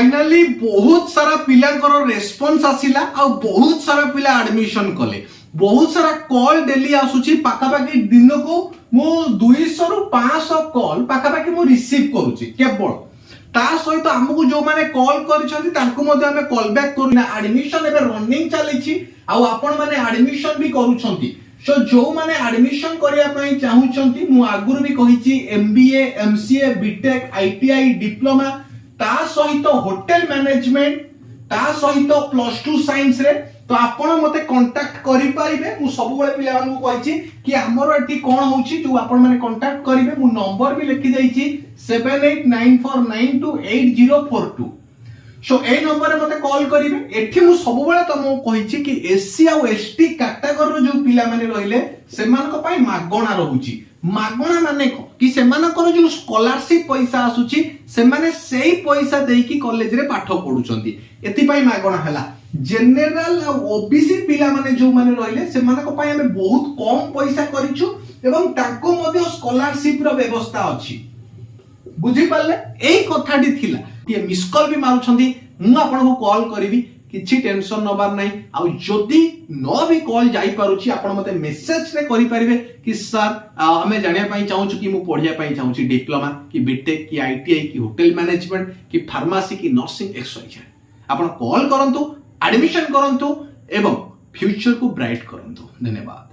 Finally बहुत सारा पिलांकर response आसिला आ बहुत सारा पिला एडमिशन कले बहुत सारा कॉल डेली आसुची पाखापाखि दिन को मु 200 रु 500 कॉल पाखापाखि मु रिसीव करूची केवल ता सहित हमको जो माने कॉल करिसंती तांको मध्ये हमें कॉल बैक करूना एडमिशन एबे रनिंग चलीची आ आपण माने एडमिशन भी करूछंती सो जो माने एडमिशन करिया पई चाहुछंती मु आगुरु भी कहिची MBA MCA BTech ITI diploma ता सहित होटल मैनेजमेंट ता सहित +2 साइंस रे तो आपण मते कांटेक्ट करि परिबे मु सब बेले पिला मानू कहिची कि हमरो एठी कोन होउची जो आपण माने कांटेक्ट करिवे मु नंबर भी लिखि देइची 7894928042 सो ए नंबर मते कॉल करिवे एठी मु सब बेले तमो कहिची कि एससी आ एसटी कैटेगरी रो जो पिला माने रहिले सेमान को पई मागणा रहूची मागणा माने को कि सेमानकर जो स्कॉलरशिप पैसा आसुची सेमाने सेही पैसा देकी कॉलेज रे पाठ पढुचंती एति पई मागणा हला जनरल ओबीसी पिला माने जो माने रहिले सेमानक पई हमें बहुत कम पैसा करिछु एवं ताको मध्ये स्कॉलरशिप रो व्यवस्था अछि बुझी पाले एई कथाटी थिला ये मिस कॉल भी मारुछंती मु आपन को कॉल करिवि किछि टेंशन नबार नाही आ जदी न भी कॉल जाई पारुछि आपण मते मेसेज रे करि परिबे कि सर हमें जानिया पई चाहूछु कि मु पढिया पई चाहूछि डिप्लोमा कि बीटेक कि आईटीआई कि होटल मैनेजमेंट कि फार्मेसी कि नर्सिंग एक्सवाइज आपण कॉल करंतु एडमिशन करंतु एवं फ्यूचर को ब्राइट करंतु धन्यवाद।